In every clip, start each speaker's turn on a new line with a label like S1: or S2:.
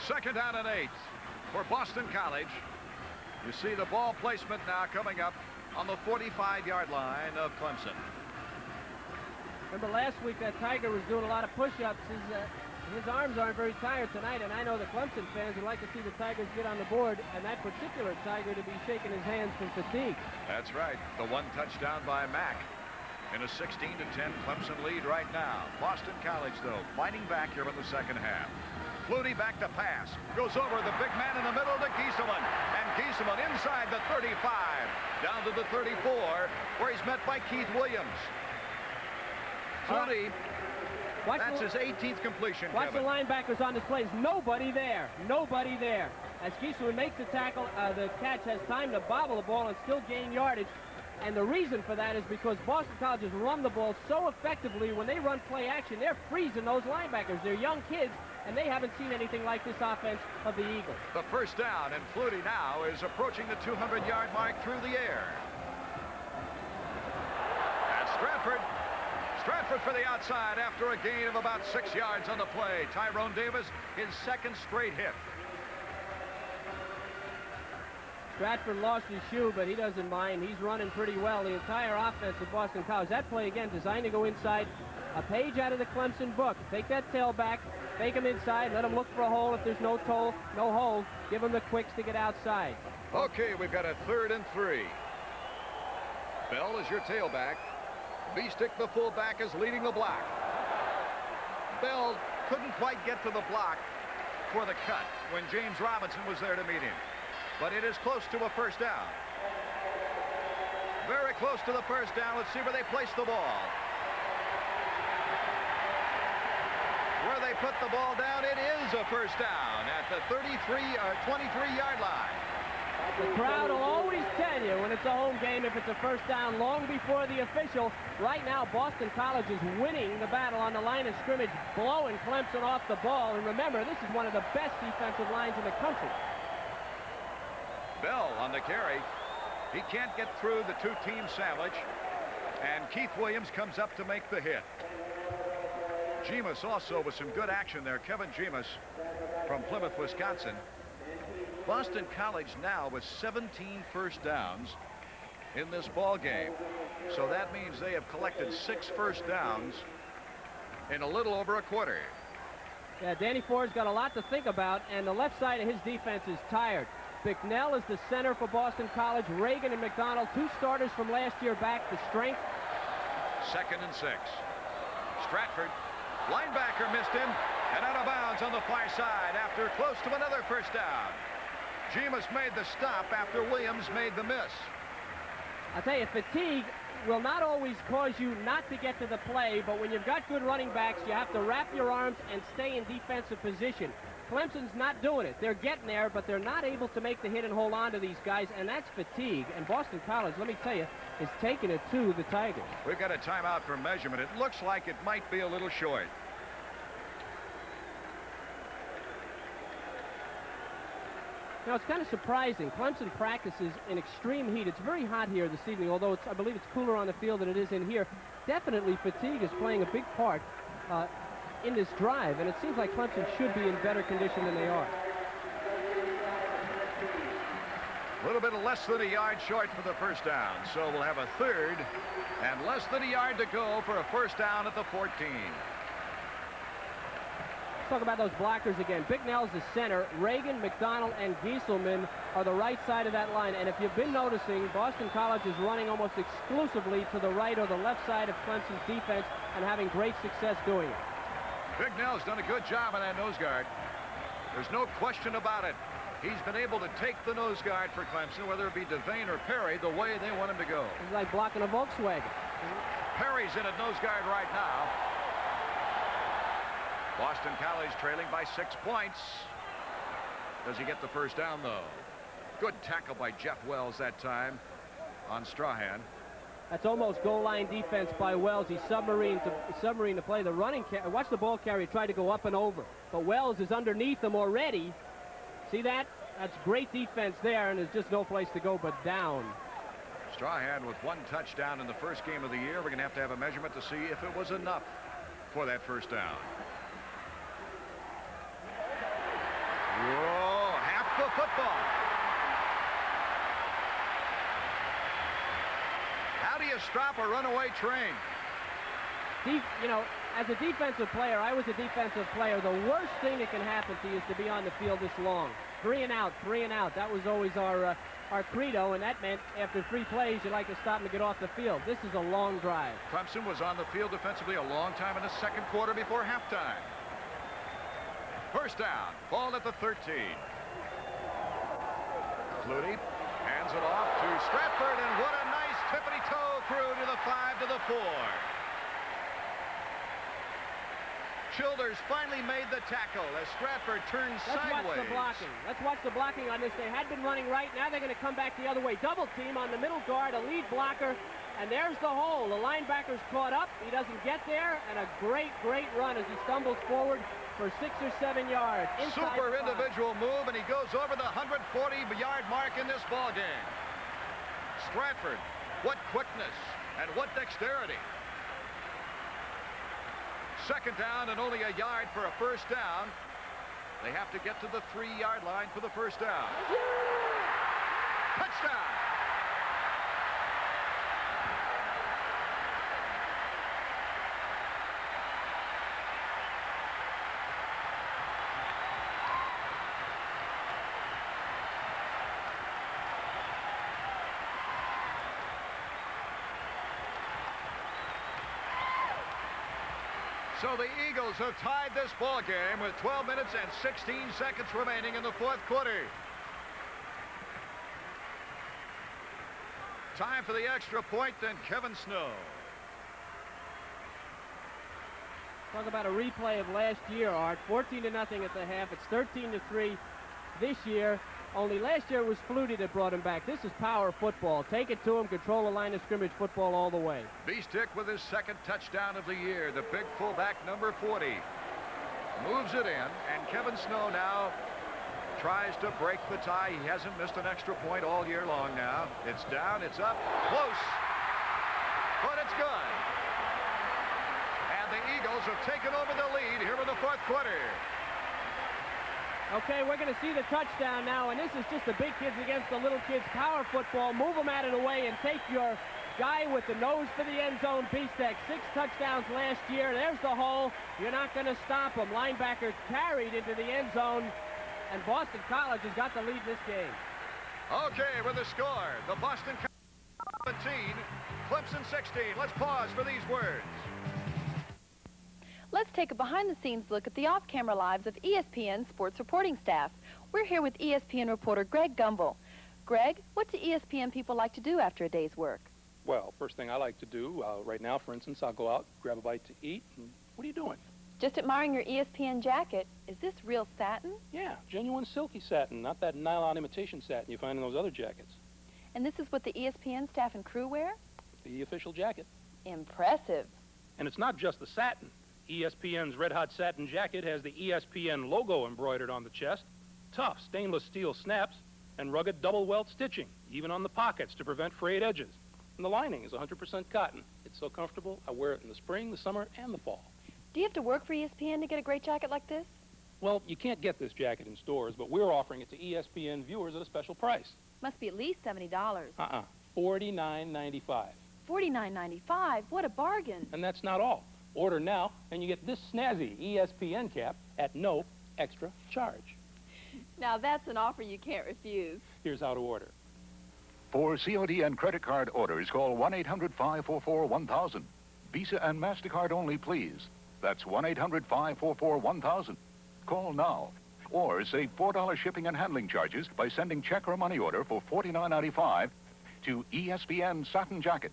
S1: Second down and 8 for Boston College. You see the ball placement now coming up on the 45-yard line of Clemson.
S2: Remember last week that Tiger was doing a lot of push-ups. His arms aren't very tired tonight, and I know the Clemson fans would like to see the Tigers get on the board, and that particular Tiger to be shaking his hands from fatigue.
S1: That's right. The one touchdown by Mack in a 16-10 Clemson lead right now. Boston College, though, fighting back here in the second half. Flutie back to pass. Goes over the big man in the middle to Gieselman. And Gieselman inside the 35. Down to the 34, where he's met by Keith Williams. Flutie, that's his 18th completion,
S2: Watch
S1: Kevin.
S2: the linebackers on this play. There's nobody there. Nobody there. As Gieselman makes the tackle, the catch has time to bobble the ball and still gain yardage. And the reason for that is because Boston College has run the ball so effectively. When they run play action, they're freezing those linebackers. They're young kids, and they haven't seen anything like this offense of the Eagles.
S1: The first down, and Flutie now is approaching the 200-yard mark through the air. That's Stratford. Stratford for the outside after a gain of about 6 yards on the play. Tyrone Davis, his second straight hit.
S2: Stratford lost his shoe, but he doesn't mind. He's running pretty well. The entire offense of Boston College. That play, again, designed to go inside. A page out of the Clemson book. Take that tail back, take him inside, let him look for a hole. If there's no hole, give him the quicks to get outside.
S1: Okay, we've got a 3rd and 3. Bell is your tailback. B-Stick, the fullback, is leading the block. Bell couldn't quite get to the block for the cut when James Robinson was there to meet him. But it is close to a first down. Very close to the first down. Let's see where they place the ball. Where they put the ball down, it is a first down at the 23-yard line.
S2: The crowd will always tell you when it's a home game if it's a first down long before the official. Right now, Boston College is winning the battle on the line of scrimmage, blowing Clemson off the ball. And remember, this is one of the best defensive lines in the country.
S1: Bell on the carry. He can't get through the two-team sandwich. And Keith Williams comes up to make the hit. Jemas also with some good action there. Kevin Jemas from Plymouth, Wisconsin. Boston College now with 17 first downs in this ball game. So that means they have collected 6 first downs in a little over a quarter.
S2: Yeah, Danny Ford's got a lot to think about, and the left side of his defense is tired. Bicknell is the center for Boston College. Reagan and McDonald, 2 starters from last year back. The strength.
S1: 2nd and 6. Stratford, linebacker missed him, and out of bounds on the far side after close to another first down. Jemas made the stop after Williams made the miss.
S2: I'll tell you, fatigue will not always cause you not to get to the play, but when you've got good running backs, you have to wrap your arms and stay in defensive position. Clemson's not doing it. They're getting there, but they're not able to make the hit and hold on to these guys, and that's fatigue. And Boston College, let me tell you, is taking it to the Tigers.
S1: We've got a timeout for measurement. It looks like it might be a little short.
S2: Now, it's kind of surprising. Clemson practices in extreme heat. It's very hot here this evening, although I believe it's cooler on the field than it is in here. Definitely fatigue is playing a big part in this drive, and it seems like Clemson should be in better condition than they are.
S1: A little bit less than a yard short for the first down, so we'll have a 3rd and less than a yard to go for a first down at the 14.
S2: Let's talk about those blockers again. Bicknell's the center. Reagan, McDonald, and Gieselman are the right side of that line. And if you've been noticing, Boston College is running almost exclusively to the right or the left side of Clemson's defense and having great success doing it.
S1: Bicknell's done a good job on that nose guard. There's no question about it. He's been able to take the nose guard for Clemson, whether it be Devane or Perry, the way they want him to go.
S2: It's like blocking a Volkswagen.
S1: Perry's in at nose guard right now. Boston College trailing by 6 points. Does he get the first down, though? Good tackle by Jeff Wells that time on Strahan.
S2: That's almost goal line defense by Wells. He's submarine to play the running. Watch the ball carrier try to go up and over. But Wells is underneath him already. See that? That's great defense there, and there's just no place to go but down.
S1: Strahan with 1 touchdown in the first game of the year. We're going to have a measurement to see if it was enough for that first down. Whoa, half the football. How do you stop a runaway train?
S2: You know, as a defensive player, I was a defensive player. The worst thing that can happen to you is to be on the field this long. 3 and out, 3 and out. That was always our credo, and that meant after 3 plays, you'd like to stop and get off the field. This is a long drive.
S1: Clemson was on the field defensively a long time in the second quarter before halftime. First down, ball at the 13. Flutie hands it off to Stratford, and what a nice tippity-toe through to the 5 to the 4. Childers finally made the tackle as Stratford turns sideways.
S2: Let's watch the blocking. Let's watch the blocking on this. They had been running right. Now they're going to come back the other way. Double team on the middle guard, a lead blocker, and there's the hole. The linebacker's caught up. He doesn't get there, and a great, great run as he stumbles forward for 6 or 7 yards.
S1: Super individual move, and he goes over the 140-yard mark in this ball game. Stratford, what quickness and what dexterity. Second down and only a yard for a first down. They have to get to the 3-yard line for the first down. Touchdown! So the Eagles have tied this ball game with 12 minutes and 16 seconds remaining in the fourth quarter. Time for the extra point, then Kevin Snow.
S2: Talk about a replay of last year, Art. 14-0 at the half. It's 13-3 this year. Only last year it was Flutie that brought him back. This is power football. Take it to him, control the line of scrimmage football all the way.
S1: Beestick with his second touchdown of the year. The big fullback, number 40. Moves it in, and Kevin Snow now tries to break the tie. He hasn't missed an extra point all year long now. It's down, it's up, close, but it's good. And the Eagles have taken over the lead here in the fourth quarter.
S2: Okay, we're going to see the touchdown now, and this is just the big kids against the little kids. Power football. Move them out of the way and take your guy with the nose for the end zone. Beestick, 6 touchdowns last year. There's the hole. You're not going to stop him. Linebacker carried into the end zone, and Boston College has got the lead in this game.
S1: Okay, with the score, the Boston College 17, Clemson 16. Let's pause for these words.
S3: Let's take a behind-the-scenes look at the off-camera lives of ESPN sports reporting staff. We're here with ESPN reporter Greg Gumbel. Greg, what do ESPN people like to do after a day's work?
S4: Well, first thing I like to do, right now, for instance, I'll go out, grab a bite to eat. And what are you doing?
S3: Just admiring your ESPN jacket. Is this real satin?
S4: Yeah, genuine silky satin, not that nylon imitation satin you find in those other jackets.
S3: And this is what the ESPN staff and crew wear?
S4: The official jacket.
S3: Impressive.
S4: And it's not just the satin. ESPN's red-hot satin jacket has the ESPN logo embroidered on the chest, tough stainless steel snaps, and rugged double-welt stitching, even on the pockets to prevent frayed edges. And the lining is 100% cotton. It's so comfortable, I wear it in the spring, the summer, and the fall.
S3: Do you have to work for ESPN to get a great jacket like this?
S4: Well, you can't get this jacket in stores, but we're offering it to ESPN viewers at a special price.
S3: Must be at least $70.
S4: $49.95.
S3: $49.95? What a bargain.
S4: And that's not all. Order now, and you get this snazzy ESPN cap at no extra charge.
S3: Now that's an offer you can't refuse.
S4: Here's how to order.
S5: For COD and credit card orders, call 1-800-544-1000. Visa and MasterCard only, please. That's 1-800-544-1000. Call now. Or save $4 shipping and handling charges by sending check or money order for $49.95 to ESPN Satin Jacket,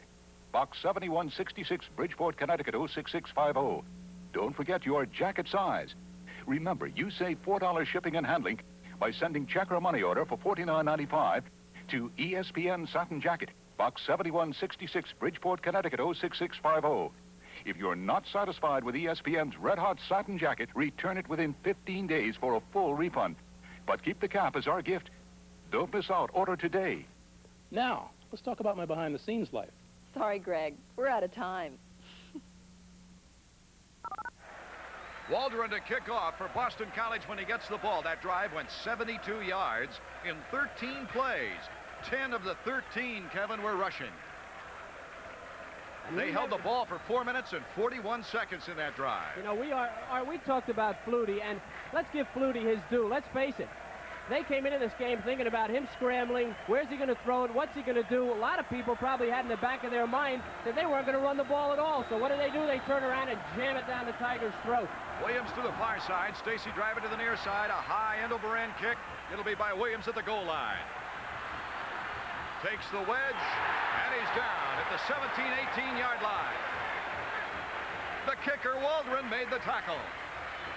S5: Box 7166, Bridgeport, Connecticut 06650. Don't forget your jacket size. Remember, you save $4 shipping and handling by sending check or money order for $49.95 to ESPN Satin Jacket, Box 7166, Bridgeport, Connecticut 06650. If you're not satisfied with ESPN's red-hot satin jacket, return it within 15 days for a full refund. But keep the cap as our gift. Don't miss out. Order today.
S4: Now, let's talk about my behind-the-scenes life.
S3: Sorry, Greg. We're out of time.
S1: Waldron to kick off for Boston College when he gets the ball. That drive went 72 yards in 13 plays. 10 of the 13, Kevin, were rushing. They held the ball for 4 minutes and 41 seconds in that drive.
S2: You know, we talked about Flutie, and let's give Flutie his due. Let's face it. They came into this game thinking about him scrambling. Where's he going to throw it? What's he going to do? A lot of people probably had in the back of their mind that they weren't going to run the ball at all. So what do? They turn around and jam it down the Tigers' throat.
S1: Williams to the far side. Stacy driving to the near side. A high end over end kick. It'll be by Williams at the goal line. Takes the wedge, and he's down at the 17-18-yard line. The kicker, Waldron, made the tackle.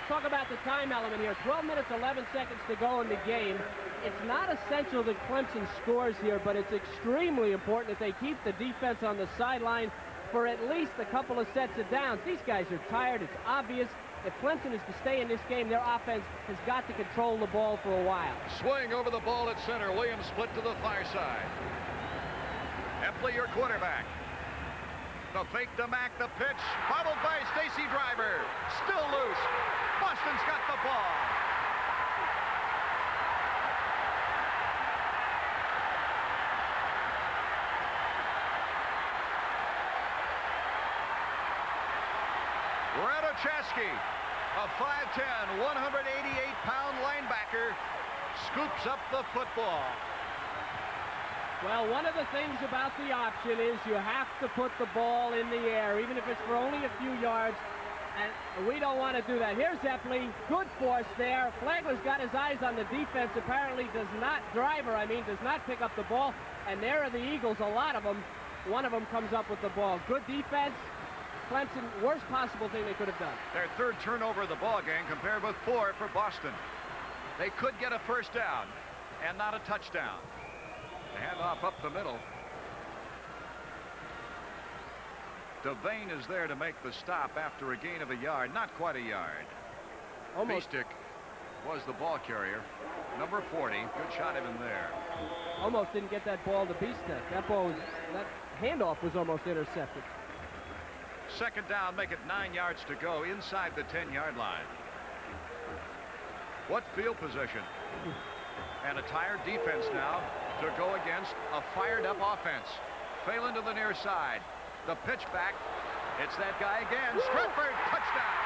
S2: Talk about the time element here. 12 minutes, 11 seconds to go in the game. It's not essential that Clemson scores here, but it's extremely important that they keep the defense on the sideline for at least a couple of sets of downs. These guys are tired. It's obvious. If Clemson is to stay in this game, their offense has got to control the ball for a while.
S1: Swing over the ball at center. Williams split to the far side. Epley, your quarterback. The fake to Mack, the pitch, followed by Stacy Driver. Still loose. Boston's got the ball. Radochesky, a 5'10", 188-pound linebacker, scoops up the football.
S2: Well, one of the things about the option is you have to put the ball in the air, even if it's for only a few yards, and we don't want to do that. Here's Epley, good force there. Flagler's got his eyes on the defense, apparently does not pick up the ball, and there are the Eagles, a lot of them. One of them comes up with the ball. Good defense. Clemson, worst possible thing they could have done.
S1: Their third turnover of the ball game compared with 4 for Boston. They could get a first down and not a touchdown. The handoff up the middle. Devane is there to make the stop after a gain of a yard, not quite a yard. Beestick was the ball carrier. Number 40, good shot even there.
S2: Almost didn't get that ball to Beestick. That handoff was almost intercepted.
S1: Second down, make it 9 yards to go inside the 10-yard line. What field position? And a tired defense now to go against a fired-up offense. Phelan to the near side. The pitch back. It's that guy again. Stratford, touchdown.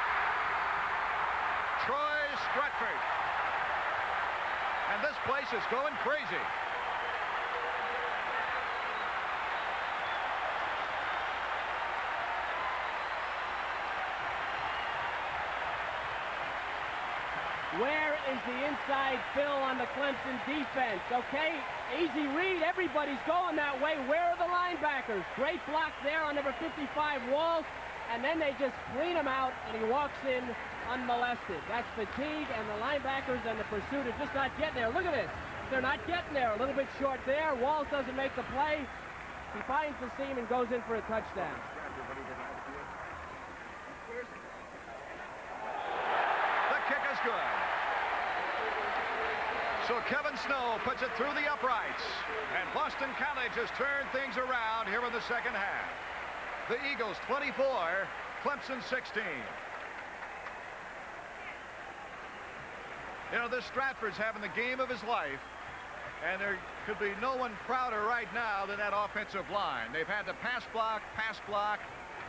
S1: Troy Stratford. And this place is going crazy.
S2: Where is the inside fill on the Clemson defense? Okay, easy read. Everybody's going that way. Where are the linebackers? Great block there on number 55, Walls. And then they just clean him out, and he walks in unmolested. That's fatigue, and the linebackers and the pursuit are just not getting there. Look at this. They're not getting there. A little bit short there. Walls doesn't make the play. He finds the seam and goes in for a touchdown.
S1: Good. So Kevin Snow puts it through the uprights, and Boston College has turned things around here in the second half. The Eagles 24, Clemson 16. You know, this Stratford's having the game of his life, and there could be no one prouder right now than that offensive line. They've had to pass block,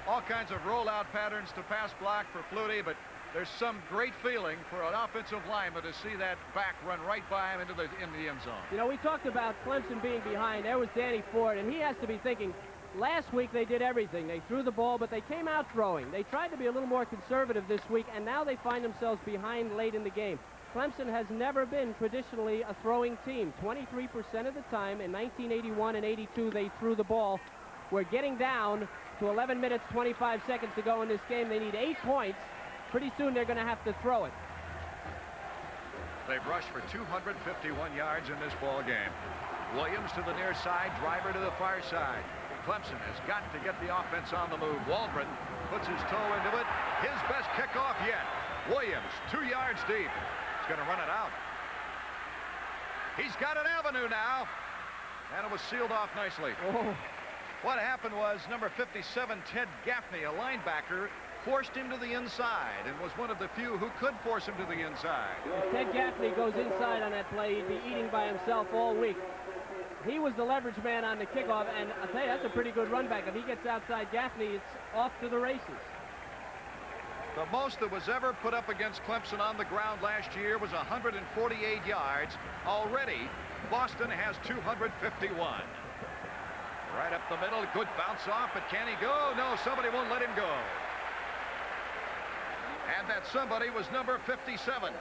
S1: all kinds of rollout patterns to pass block for Flutie, but there's some great feeling for an offensive lineman to see that back run right by him into the end zone.
S2: You know, we talked about Clemson being behind. There was Danny Ford, and he has to be thinking, last week they did everything. They threw the ball, but they came out throwing. They tried to be a little more conservative this week, and now they find themselves behind late in the game. Clemson has never been traditionally a throwing team. 23% of the time in 1981 and 82 they threw the ball. We're getting down to 11 minutes, 25 seconds to go in this game. They need 8 points. Pretty soon they're going to have to throw it.
S1: They've rushed for 251 yards in this ball game. Williams to the near side, Driver to the far side. Clemson has got to get the offense on the move. Waldron puts his toe into it. His best kickoff yet. Williams, 2 yards deep. He's going to run it out. He's got an avenue now. And it was sealed off nicely.
S2: Oh.
S1: What happened was number 57, Ted Gaffney, a linebacker, forced him to the inside and was one of the few who could force him to the inside.
S2: If Ted Gaffney goes inside on that play, he'd be eating by himself all week. He was the leverage man on the kickoff, and I'll tell you, that's a pretty good run back. If he gets outside Gaffney, it's off to the races.
S1: The most that was ever put up against Clemson on the ground last year was 148 yards. Already, Boston has 251. Right up the middle, good bounce off, but can he go? No, somebody won't let him go. And that somebody was number 57.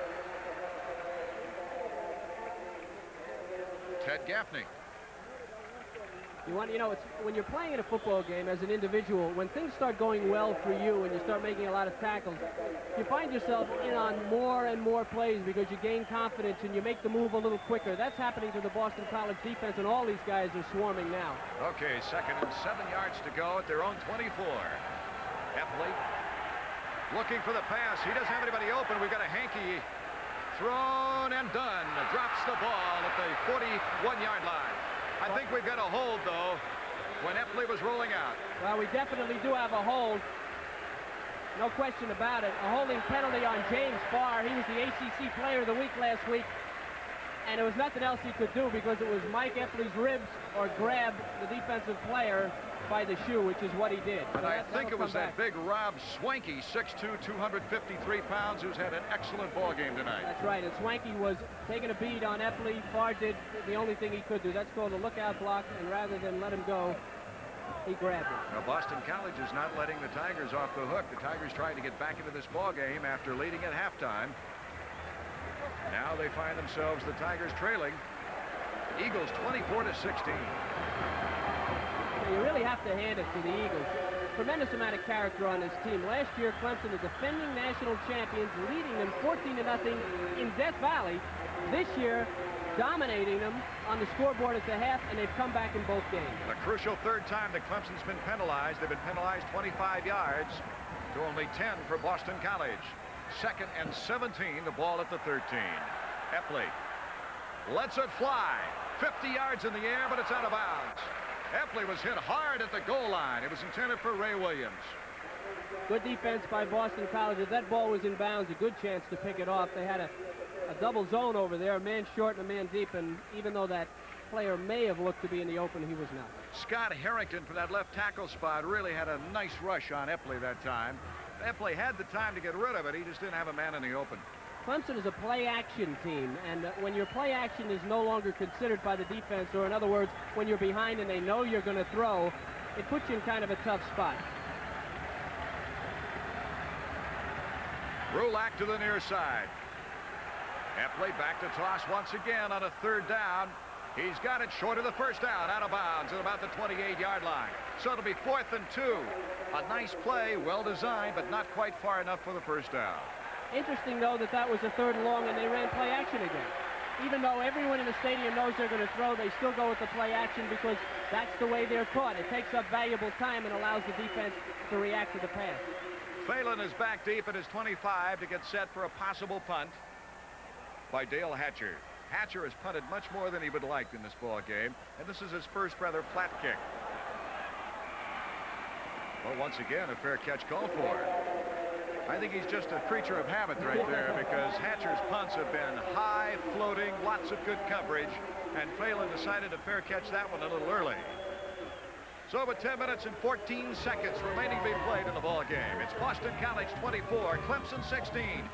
S1: Ted Gaffney.
S2: You know, it's when you're playing in a football game as an individual, when things start going well for you and you start making a lot of tackles, you find yourself in on more and more plays because you gain confidence and you make the move a little quicker. That's happening to the Boston College defense, and all these guys are swarming now.
S1: Okay, 2nd and 7 yards to go at their own 24. Epley looking for the pass. He doesn't have anybody open. We've got a hanky thrown and done. Drops the ball at the 41-yard line. I think we've got a hold, though, when Epley was rolling out.
S2: Well, we definitely do have a hold. No question about it. A holding penalty on James Barr. He was the ACC Player of the Week last week. And there was nothing else he could do because it was Mike Epley's ribs or grab the defensive player by the shoe, which is what he did.
S1: And I think it was that big Rob Swanky, 6'2", 253 pounds, who's had an excellent ball game tonight.
S2: That's right, and Swanky was taking a beat on Epley. Barr did the only thing he could do. That's called a lookout block, and rather than let him go, he grabbed it.
S1: Now, Boston College is not letting the Tigers off the hook. The Tigers trying to get back into this ball game after leading at halftime. Now they find themselves, the Tigers trailing. Eagles 24-16.
S2: You really have to hand it to the Eagles. Tremendous amount of character on this team. Last year, Clemson, the defending national champions, leading them 14-0 in Death Valley. This year, dominating them on the scoreboard at the half, and they've come back in both games.
S1: A crucial third time that Clemson's been penalized. They've been penalized 25 yards to only 10 for Boston College. 2nd and 17, the ball at the 13. Epley lets it fly. 50 yards in the air, but it's out of bounds. Epley was hit hard at the goal line. It was intended for Ray Williams.
S2: Good defense by Boston College. If that ball was in bounds, a good chance to pick it off. They had a double zone over there, a man short and a man deep, and even though that player may have looked to be in the open, he was not. Scott
S1: Harrington for that left tackle spot really had a nice rush on Epley that time. Epley had the time to get rid of it. He just didn't have a man in the open.
S2: Clemson is a play-action team, and when your play-action is no longer considered by the defense, or in other words, when you're behind and they know you're going to throw, it puts you in kind of a tough spot.
S1: Rulak to the near side. Epley back to toss once again on a 3rd down. He's got it short of the first down, out of bounds at about the 28-yard line. So it'll be 4th and 2. A nice play, well designed, but not quite far enough for the first down.
S2: Interesting, though, that was a 3rd and long, and they ran play action again. Even though everyone in the stadium knows they're going to throw, they still go with the play action because that's the way they're taught. It takes up valuable time and allows the defense to react to the pass.
S1: Phelan is back deep at his 25 to get set for a possible punt by Dale Hatcher. Hatcher has punted much more than he would like in this ball game, and this is his first rather flat kick. Well, once again, a fair catch called for. I think he's just a creature of habit right there because Hatcher's punts have been high, floating, lots of good coverage, and Phelan decided to fair catch that one a little early. So with 10 minutes and 14 seconds remaining to be played in the ball game, it's Boston College 24, Clemson 16.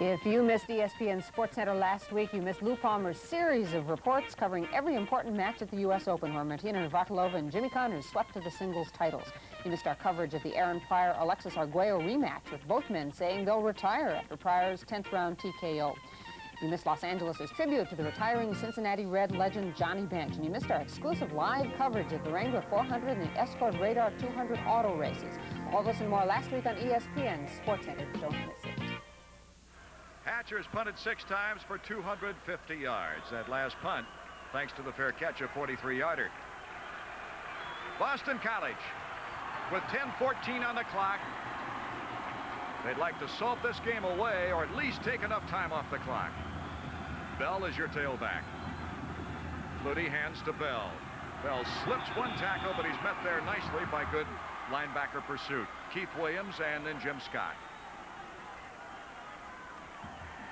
S6: If you missed ESPN SportsCenter last week, you missed Lou Palmer's series of reports covering every important match at the U.S. Open, where Martina Navratilova and Jimmy Connors swept to the singles titles. You missed our coverage of the Aaron Pryor-Alexis Arguello rematch, with both men saying they'll retire after Pryor's 10th round TKO. You missed Los Angeles' tribute to the retiring Cincinnati Red legend Johnny Bench, and you missed our exclusive live coverage of the Wrangler 400 and the Escort Radar 200 auto races. All this and more last week on ESPN SportsCenter. Don't miss it.
S1: Hatcher's punted 6 times for 250 yards. That last punt, thanks to the fair catch, a 43-yarder. Boston College, with 10:14 on the clock. They'd like to salt this game away, or at least take enough time off the clock. Bell is your tailback. Flutie hands to Bell. Bell slips one tackle, but he's met there nicely by good linebacker pursuit. Keith Williams and then Jim Scott.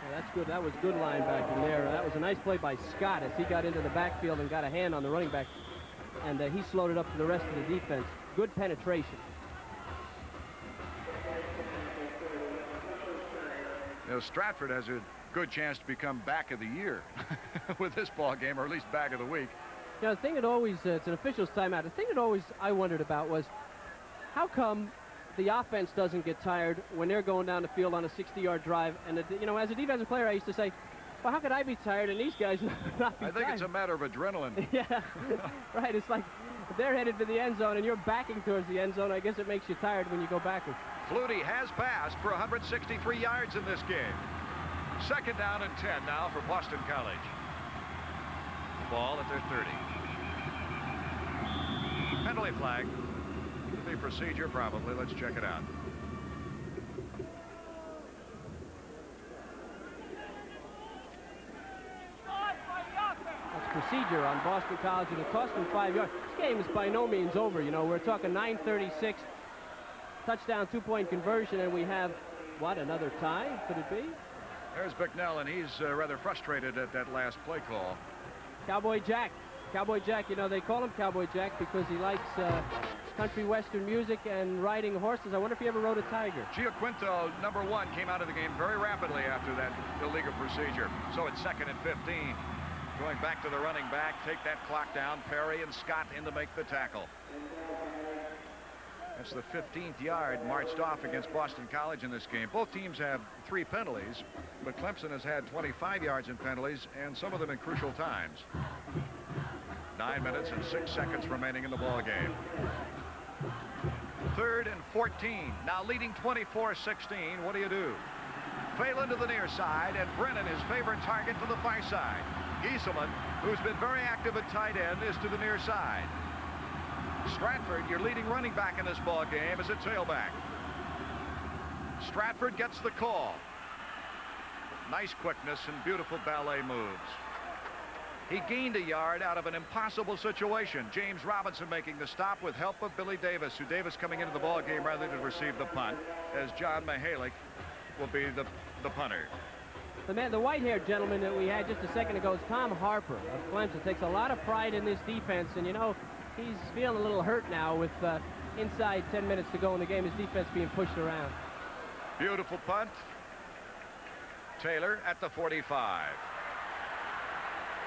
S2: Well, that's good. That was good linebacking there. That was a nice play by Scott as he got into the backfield and got a hand on the running back. And he slowed it up to the rest of the defense. Good penetration.
S1: You know, Stratford has a good chance to become back of the year with this ball game, or at least back of the week.
S2: You know, the thing that always, it's an official's timeout. The thing that always I wondered about was how come the offense doesn't get tired when they're going down the field on a 60-yard drive. And, you know, as a defensive player, I used to say, well, how could I be tired and these guys not be tired?
S1: I think it's a matter of adrenaline.
S2: Yeah, right. It's like if they're headed for the end zone and you're backing towards the end zone, I guess it makes you tired when you go backwards.
S1: Flutie has passed for 163 yards in this game. 2nd down and 10 now for Boston College. Ball at their 30. Penalty flag. The procedure probably. Let's check it out.
S2: That's procedure on Boston College, and it cost them 5 yards. This game is by no means over. You know, we're talking 9:36, touchdown, 2-point conversion, and we have, what, another tie? Could it be?
S1: There's Bicknell, and he's rather frustrated at that last play call.
S2: Cowboy Jack. Cowboy Jack, you know, they call him Cowboy Jack because he likes country western music and riding horses. I wonder if he ever rode a tiger.
S1: Giaquinto, number 1, came out of the game very rapidly after that illegal procedure. So it's 2nd and 15. Going back to the running back, take that clock down. Perry and Scott in to make the tackle. That's the 15th yard marched off against Boston College in this game. Both teams have 3 penalties, but Clemson has had 25 yards in penalties, and some of them in crucial times. 9 minutes and 6 seconds remaining in the ball game. 3rd and 14. Now leading 24-16. What do you do? Phelan to the near side, and Brennan, his favorite target, to the far side. Gieselman, who's been very active at tight end, is to the near side. Stratford, your leading running back in this ball game, is a tailback. Stratford gets the call. Nice quickness and beautiful ballet moves. He gained a yard out of an impossible situation. James Robinson making the stop with help of Billy Davis, who Davis coming into the ball game rather than receive the punt, as John Mihalik will be the punter.
S2: The white-haired gentleman that we had just a second ago is Tom Harper of Clemson. Takes a lot of pride in this defense, and you know, he's feeling a little hurt now with inside 10 minutes to go in the game. His defense being pushed around.
S1: Beautiful punt. Taylor at the 45.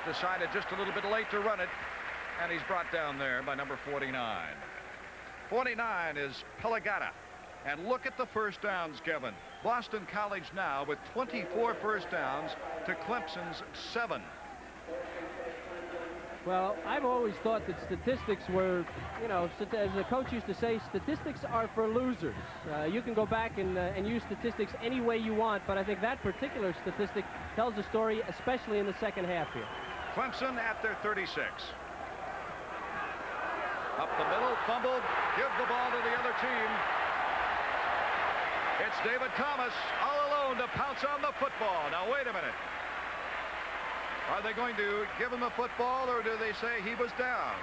S1: Decided just a little bit late to run it, and he's brought down there by number 49. 49 is Pelagata. And look at the first downs, Kevin. Boston College now with 24 first downs to Clemson's 7.
S2: Well, I've always thought that statistics were, you know, as the coach used to say, statistics are for losers. You can go back and use statistics any way you want, but I think that particular statistic tells a story, especially in the second half here.
S1: Clemson at their 36. Up the middle, fumbled, give the ball to the other team. It's David Thomas all alone to pounce on the football. Now, wait a minute. Are they going to give him a football, or do they say he was down?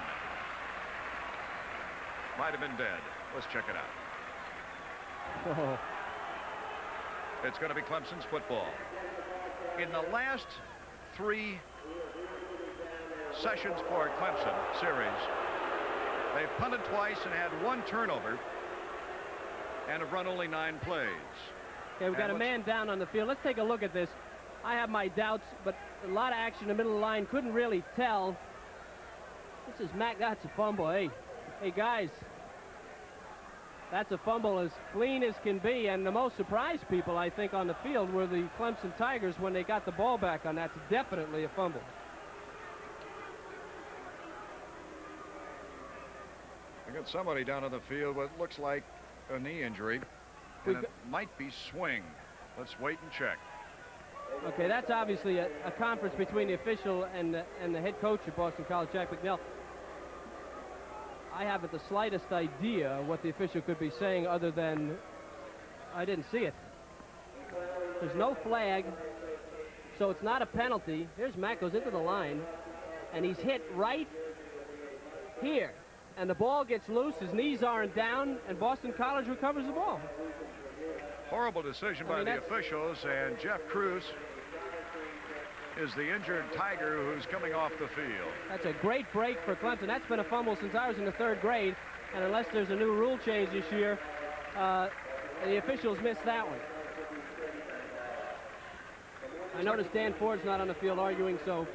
S1: Might have been dead. Let's check it out.
S2: Oh.
S1: It's going to be Clemson's football. In the last 3 sessions for Clemson series, they've punted twice and had 1 turnover and have run only 9 plays.
S2: Okay, we've got a man down on the field. Let's take a look at this. I have my doubts, but a lot of action in the middle of the line. Couldn't really tell. This is Mac. That's a fumble. Hey, guys. That's a fumble as clean as can be. And the most surprised people, I think, on the field were the Clemson Tigers when they got the ball back on that. It's definitely a fumble.
S1: I got somebody down on the field what looks like a knee injury, and it might be swing. Let's wait and check.
S2: Okay, that's obviously a conference between the official and the head coach at Boston College, Jack McNeil. I haven't the slightest idea what the official could be saying other than I didn't see it. There's no flag, so it's not a penalty. Here's Mack, goes into the line, and he's hit right here. and the ball gets loose. His knees aren't down, and Boston College recovers the ball.
S1: Horrible decision by the officials, and Jeff Cruz is the injured Tiger who's coming off the field.
S2: That's a great break for Clemson. That's been a fumble since I was in the 3rd grade, and unless there's a new rule change this year, the officials missed that one. I noticed Dan Ford's not on the field arguing, so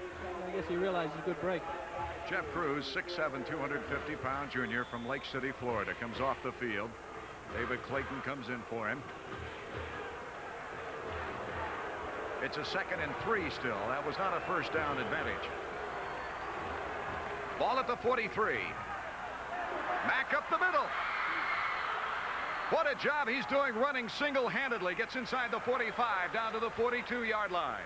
S2: I guess he realizes a good break.
S1: Jeff Cruz, 6'7", 250-pound junior from Lake City, Florida, comes off the field. David Clayton comes in for him. It's a 2nd and 3 still. That was not a first down advantage. Ball at the 43. Mack up the middle. What a job he's doing running single-handedly. Gets inside the 45 down to the 42-yard line.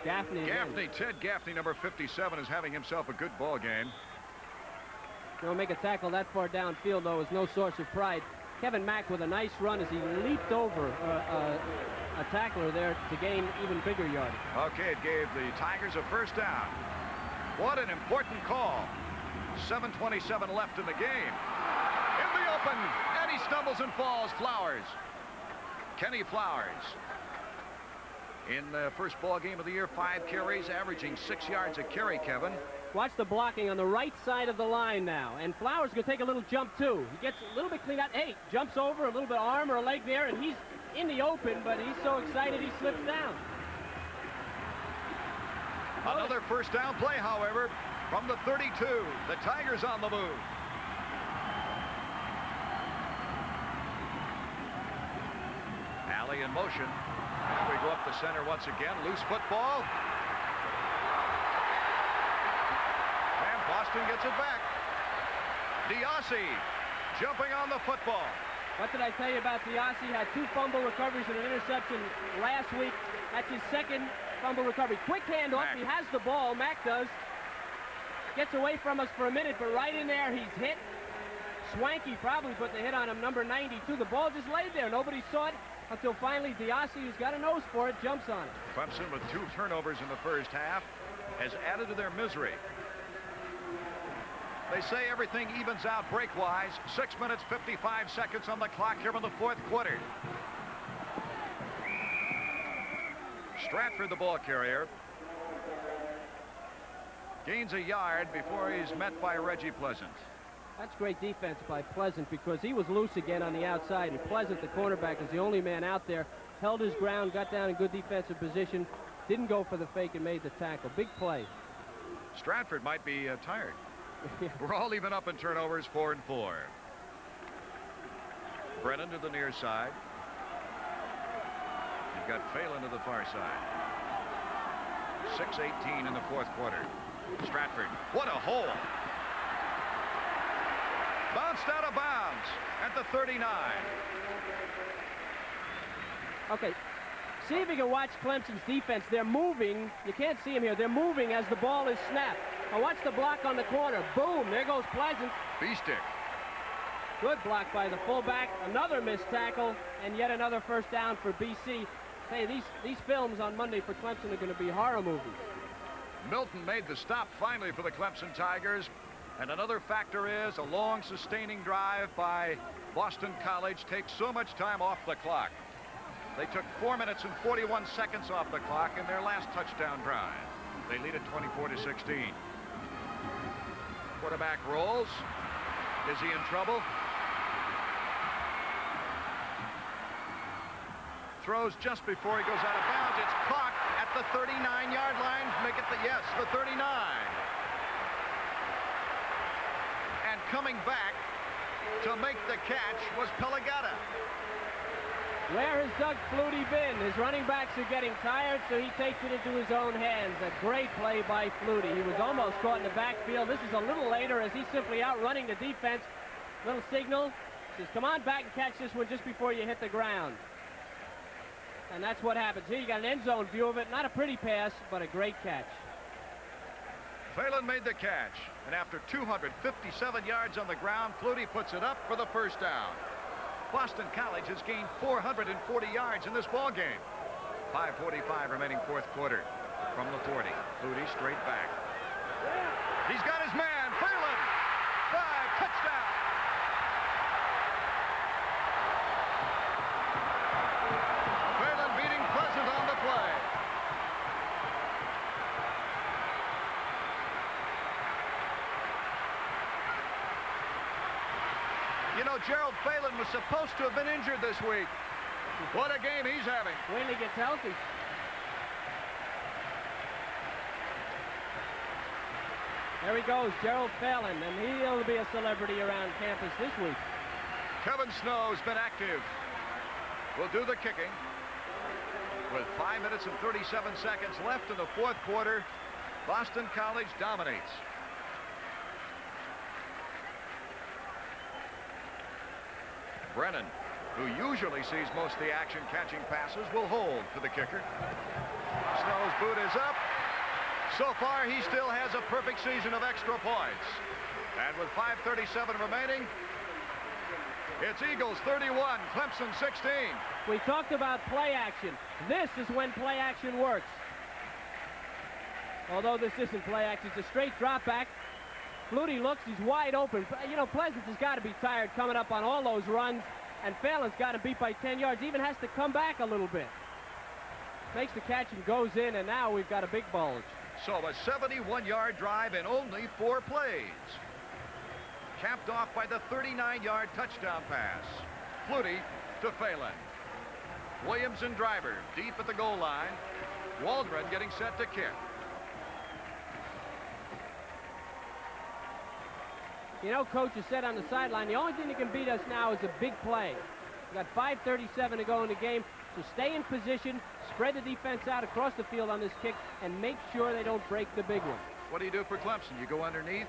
S2: Gaffney,
S1: Ted Gaffney, number 57, is having himself a good ball game.
S2: Don't make a tackle that far downfield, though, is no source of pride. Kevin Mack with a nice run as he leaped over a tackler there to gain even bigger yardage.
S1: Okay, it gave the Tigers a first down. What an important call. 7:27 left in the game. In the open, and he stumbles and falls. Flowers. Kenny Flowers. In the first ball game of the year, 5 carries, averaging 6 yards a carry, Kevin.
S2: Watch the blocking on the right side of the line now. And Flowers going to take a little jump, too. He gets a little bit cleaned out. Hey, jumps over, a little bit of arm or a leg there, and he's in the open, but he's so excited he slips down.
S1: Another first down play, however, from the 32. The Tigers on the move. Alley in motion. And we go up the center once again. Loose football. And Boston gets it back. Diassi jumping on the football.
S2: What did I tell you about Diassi? Had 2 fumble recoveries and an interception last week. That's his 2nd fumble recovery. Quick handoff. He has the ball. Mack does. Gets away from us for a minute, but right in there, he's hit. Swanky probably put the hit on him, number 92. The ball just laid there. Nobody saw it until finally Diassi, who's got a nose for it, jumps on it.
S1: Clemson, with 2 turnovers in the first half, has added to their misery. They say everything evens out break-wise. 6 minutes, 55 seconds on the clock here in the 4th quarter. Stratford, the ball carrier, gains a yard before he's met by Reggie Pleasant.
S2: That's great defense by Pleasant because he was loose again on the outside, and Pleasant, the cornerback, is the only man out there, held his ground, got down in good defensive position, didn't go for the fake and made the tackle. Big play.
S1: Stratford might be tired. We're all even up in turnovers, 4 and 4. Brennan to the near side. You've got Phelan to the far side. 6:18 in the 4th quarter. Stratford, what a hole. Bounced out of bounds at the 39.
S2: Okay, see if you can watch Clemson's defense. They're moving. You can't see them here. They're moving as the ball is snapped. Now watch the block on the corner. Boom, there goes Pleasant.
S1: B-stick.
S2: Good block by the fullback. Another missed tackle, and yet another first down for BC. Hey, these films on Monday for Clemson are going to be horror movies.
S1: Milton made the stop finally for the Clemson Tigers. And another factor is a long sustaining drive by Boston College takes so much time off the clock. They took 4 minutes and 41 seconds off the clock in their last touchdown drive. They lead it 24-16. Quarterback rolls. Is he in trouble? Throws just before he goes out of bounds. It's caught at the 39-yard line. Make it the 39. And coming back to make the catch was Pelagata.
S2: Where has Doug Flutie been? His running backs are getting tired, so he takes it into his own hands. A great play by Flutie. He was almost caught in the backfield. This is a little later as he's simply outrunning the defense. Little signal. Says, come on back and catch this one just before you hit the ground. And that's what happens. Here you got an end zone view of it. Not a pretty pass, but a great catch.
S1: Phelan made the catch. And after 257 yards on the ground, Flutie puts it up for the first down. Boston College has gained 440 yards in this ball game. 5:45 remaining 4th quarter from the 40. Flutie straight back. He's got his man, Phelan. Dive, touchdown. Phelan beating Pleasant on the play. You know, Gerald Phelan was supposed to have been injured this week. What a game he's having.
S2: When he gets healthy. There he goes, Gerald Phelan, and he'll be a celebrity around campus this week.
S1: Kevin Snow's been active. Will do the kicking. With 5 minutes and 37 seconds left in the fourth quarter, Boston College dominates. Brennan, who usually sees most of the action catching passes, will hold for the kicker. Snow's boot is up. So far, he still has a perfect season of extra points. And with 5:37 remaining, it's Eagles 31, Clemson 16.
S2: We talked about play action. This is when play action works. Although this isn't play action, it's a straight drop back. Flutie looks, he's wide open. You know, Pleasant has got to be tired coming up on all those runs, and Phelan's got him beat by 10 yards. Even has to come back a little bit. Makes the catch and goes in, and now we've got a big bulge.
S1: So a 71-yard drive in only 4 plays. Capped off by the 39-yard touchdown pass. Flutie to Phelan. Williams and Driver deep at the goal line. Waldron getting set to kick.
S2: You know, Coach has said on the sideline, the only thing that can beat us now is a big play. We've got 5:37 to go in the game, so stay in position, spread the defense out across the field on this kick, and make sure they don't break the big one.
S1: What do you do for Clemson? You go underneath?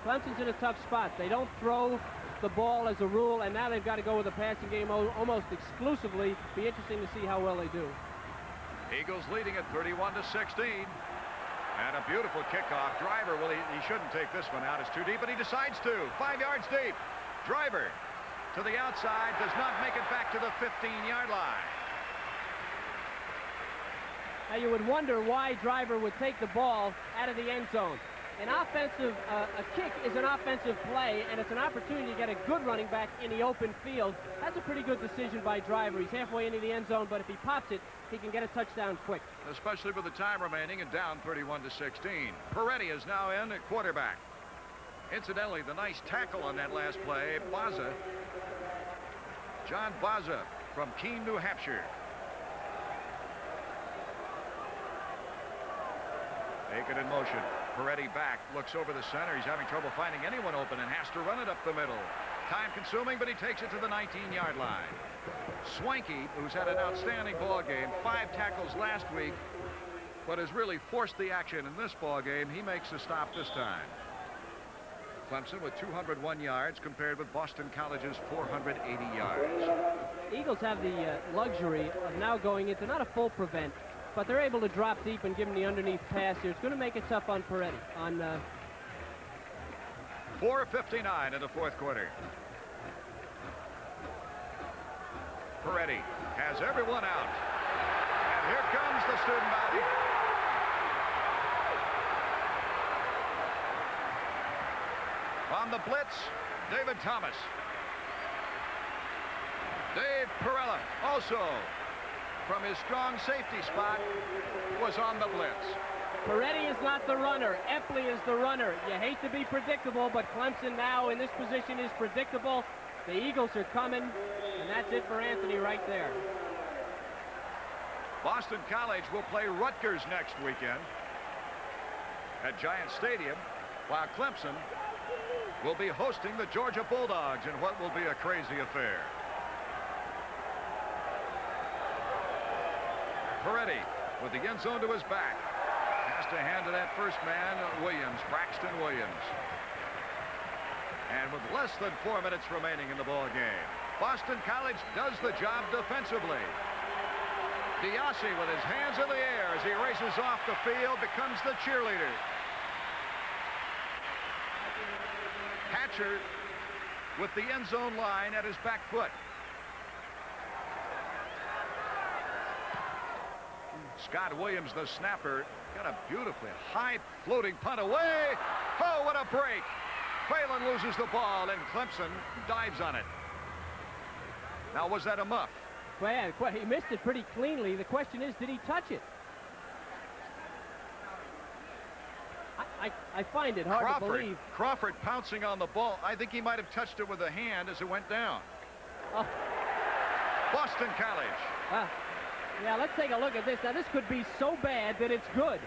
S2: Clemson's in a tough spot. They don't throw the ball as a rule, and now they've got to go with a passing game almost exclusively. Be interesting to see how well they do.
S1: Eagles leading at 31-16. And a beautiful kickoff. Driver, well, he shouldn't take this one out. It's too deep, but he decides to. 5 yards deep. Driver to the outside, does not make it back to the 15-yard line.
S2: Now, you would wonder why Driver would take the ball out of the end zone. A kick is an offensive play, and it's an opportunity to get a good running back in the open field. That's a pretty good decision by Driver. He's halfway into the end zone, but if he pops it, he can get a touchdown quick.
S1: Especially with the time remaining and down 31-16. Peretti is now in at quarterback. Incidentally, the nice tackle on that last play, Baza. John Baza from Keene, New Hampshire. Taken in motion. Peretti back, looks over the center. He's having trouble finding anyone open and has to run it up the middle. Time consuming, but he takes it to the 19-yard line. Swanky, who's had an outstanding ball game, 5 tackles last week, but has really forced the action in this ball game. He makes the stop this time. Clemson with 201 yards compared with Boston College's 480 yards.
S2: Eagles have the luxury of now going into not a full prevent, but they're able to drop deep and give him the underneath pass here. It's going to make it tough on Peretti.
S1: 4:59 in the fourth quarter. Peretti has everyone out. And here comes the student body. On the blitz, David Thomas. Dave Perella also from his strong safety spot was on the blitz.
S2: Peretti is not the runner. Epley is the runner. You hate to be predictable, but Clemson now in this position is predictable. The Eagles are coming, and that's it for Anthony right there.
S1: Boston College will play Rutgers next weekend at Giant Stadium, while Clemson will be hosting the Georgia Bulldogs in what will be a crazy affair. Peretti with the end zone to his back. Has to hand to that first man, Williams, Braxton Williams. And with less than 4 minutes remaining in the ball game, Boston College does the job defensively. Diassi with his hands in the air as he races off the field, becomes the cheerleader. Hatcher with the end zone line at his back foot. Scott Williams, the snapper, got a beautifully high floating punt away. Oh, what a break. Phelan loses the ball, and Clemson dives on it. Now, was that a muff?
S2: Well, he missed it pretty cleanly. The question is, did he touch it? I find it hard to believe.
S1: Crawford pouncing on the ball. I think he might have touched it with a hand as it went down.
S2: Oh.
S1: Boston College.
S2: Yeah, let's take a look at this. Now, this could be so bad that it's good.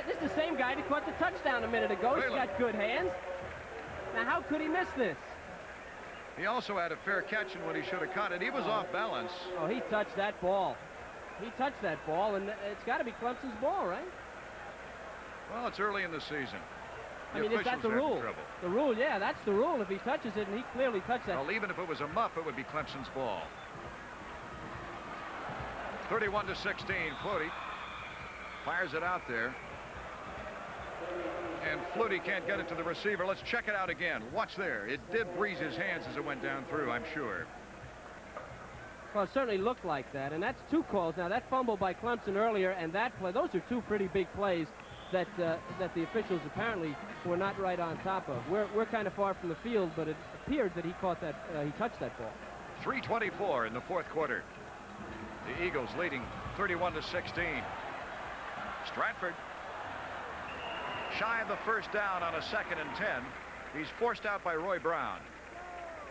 S2: This is the same guy that caught the touchdown a minute ago. He's got good hands. Now, how could he miss this?
S1: He also had a fair catch when he should have caught it. He was off balance.
S2: Oh, he touched that ball. He touched that ball, and it's got to be Clemson's ball, right?
S1: Well, it's early in the season.
S2: I mean, is that the rule? The rule, yeah, that's the rule. If he touches it, and he clearly touched that.
S1: Well, even if it was a muff, it would be Clemson's ball. 31-16, Flutie fires it out there. And Flutie can't get it to the receiver. Let's check it out again. Watch there. It did breeze his hands as it went down through, I'm sure.
S2: Well, it certainly looked like that, and that's two calls. Now, that fumble by Clemson earlier and that play, those are two pretty big plays that the officials apparently were not right on top of. We're kind of far from the field, but it appeared that he caught that, he touched that ball.
S1: 3:24 in the fourth quarter. The Eagles leading 31-16. Stratford shy of the first down on a 2nd and 10. He's forced out by Roy Brown.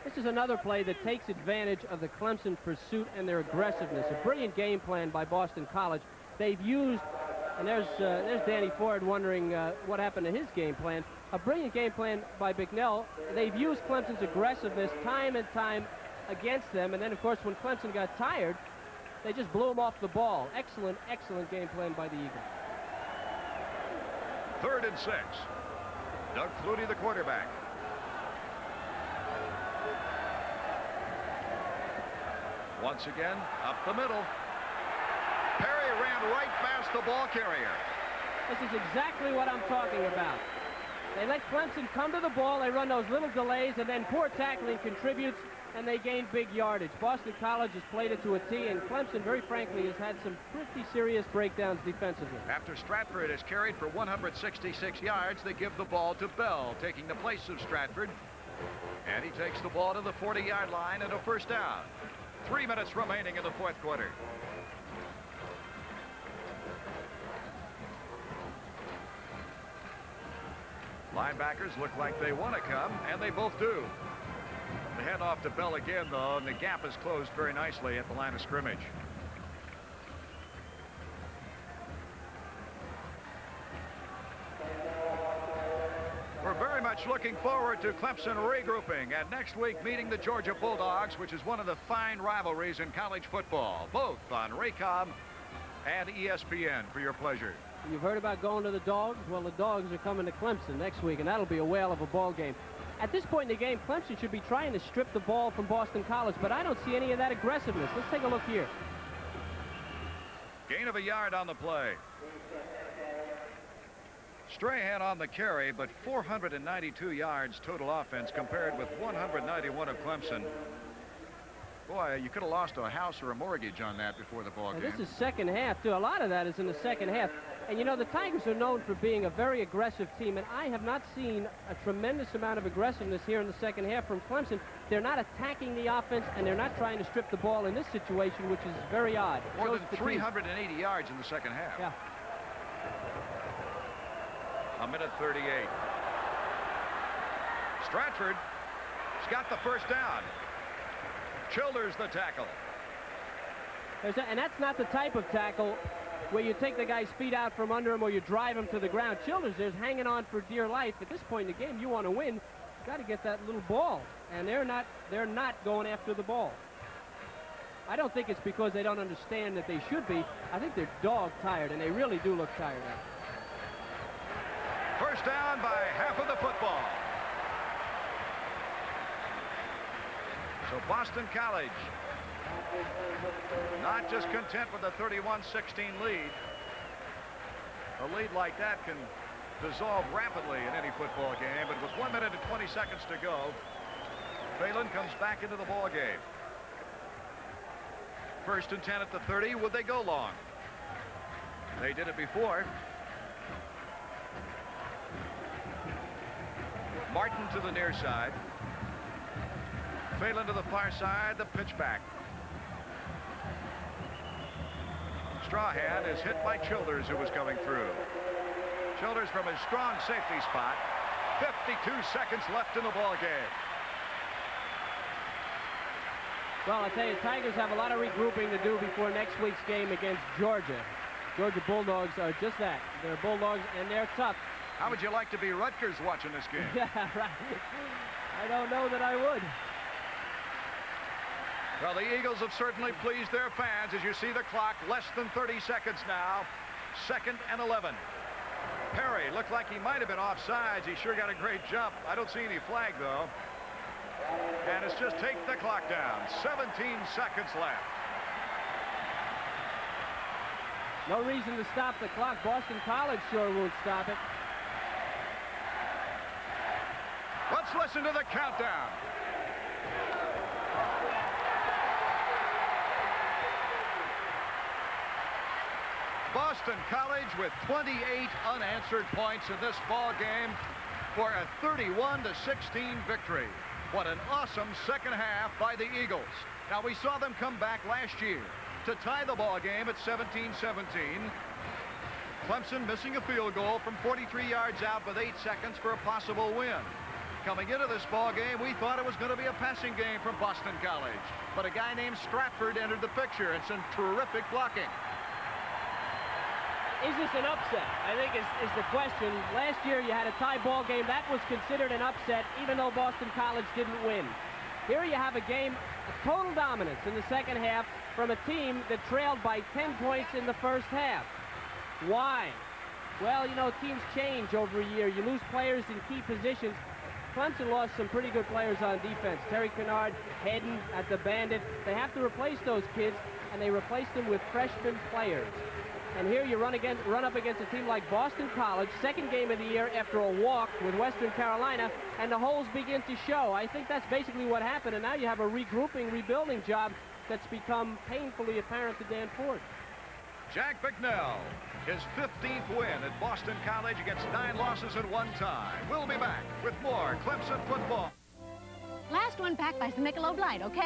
S2: This is another play that takes advantage of the Clemson pursuit and their aggressiveness. A brilliant game plan by Boston College. They've used, and there's Danny Ford wondering what happened to his game plan. A brilliant game plan by Bicknell. They've used Clemson's aggressiveness time and time against them, and then, of course, when Clemson got tired, they just blew him off the ball. Excellent, excellent game plan by the Eagles.
S1: 3rd and 6. Doug Flutie, the quarterback. Once again, up the middle. Perry ran right past the ball carrier.
S2: This is exactly what I'm talking about. They let Clemson come to the ball, they run those little delays, and then poor tackling contributes, and they gain big yardage. Boston College has played it to a T, and Clemson, very frankly, has had some pretty serious breakdowns defensively.
S1: After Stratford has carried for 166 yards, they give the ball to Bell, taking the place of Stratford. And he takes the ball to the 40-yard line and a first down. 3 minutes remaining in the fourth quarter. Linebackers look like they want to come, and they both do. They head off to Bell again, though, and the gap is closed very nicely at the line of scrimmage. We're very much looking forward to Clemson regrouping and next week meeting the Georgia Bulldogs, which is one of the fine rivalries in college football, both on Raycom and ESPN for your pleasure.
S2: You've heard about going to the Dogs? Well, the Dogs are coming to Clemson next week, and that'll be a whale of a ball game. At this point in the game, Clemson should be trying to strip the ball from Boston College, but I don't see any of that aggressiveness. Let's take a look here.
S1: Gain of a yard on the play. Strahan on the carry, but 492 yards total offense compared with 191 of Clemson. Boy, you could have lost a house or a mortgage on that before the ball game.
S2: This is second half, too. A lot of that is in the second half. And, you know, the Tigers are known for being a very aggressive team, and I have not seen a tremendous amount of aggressiveness here in the second half from Clemson. They're not attacking the offense, and they're not trying to strip the ball in this situation, which is very odd.
S1: More than 380 yards in the second half.
S2: Yeah.
S1: A minute 38. Stratford has got the first down. Childers the tackle.
S2: And that's not the type of tackle where you take the guy's feet out from under him or you drive him to the ground. Childers is hanging on for dear life. At this point in the game, you want to win, you've got to get that little ball. And they're not going after the ball. I don't think it's because they don't understand that they should be. I think they're dog tired, and they really do look tired now.
S1: First down by half of the football. So Boston College not just content with a 31-16 lead. A lead like that can dissolve rapidly in any football game, but with 1 minute and 20 seconds to go, Phelan comes back into the ball game. 1st and 10 at the 30. Would they go long? They did it before. Martin to the near side. Phelan to the far side, the pitch back. Strahan is hit by Childers, who was coming through. Childers from his strong safety spot. 52 seconds left in the ball game.
S2: Well, I tell you, Tigers have a lot of regrouping to do before next week's game against Georgia. Georgia Bulldogs are just that. They're Bulldogs, and they're tough.
S1: How would you like to be Rutgers watching this game?
S2: Yeah, right. I don't know that I would.
S1: Well, the Eagles have certainly pleased their fans as you see the clock. Less than 30 seconds now. 2nd and 11. Perry looked like he might have been offsides. He sure got a great jump. I don't see any flag, though. And it's just take the clock down. 17 seconds left.
S2: No reason to stop the clock. Boston College sure won't stop it.
S1: Let's listen to the countdown. Boston College with 28 unanswered points in this ball game for a 31-16 victory. What an awesome second half by the Eagles. Now, we saw them come back last year to tie the ball game at 17-17. Clemson missing a field goal from 43 yards out with 8 seconds for a possible win. Coming into this ball game, we thought it was going to be a passing game from Boston College. But a guy named Stratford entered the picture and some terrific blocking.
S2: Is this an upset? I think is the question. Last year you had a tie ball game. That was considered an upset, even though Boston College didn't win. Here you have a game of total dominance in the second half from a team that trailed by 10 points in the first half. Why? Well, you know, teams change over a year. You lose players in key positions. Clemson lost some pretty good players on defense. Terry Kennard, Hedden at the Bandit. They have to replace those kids, and they replaced them with freshman players. And here you run up against a team like Boston College, second game of the year after a walk with Western Carolina, and the holes begin to show. I think that's basically what happened, and now you have a regrouping, rebuilding job that's become painfully apparent to Dan Ford.
S1: Jack Bicknell, his 15th win at Boston College against 9 losses in 1 tie. We'll be back with more Clemson football.
S7: Last one packed by some Michelob Light, okay?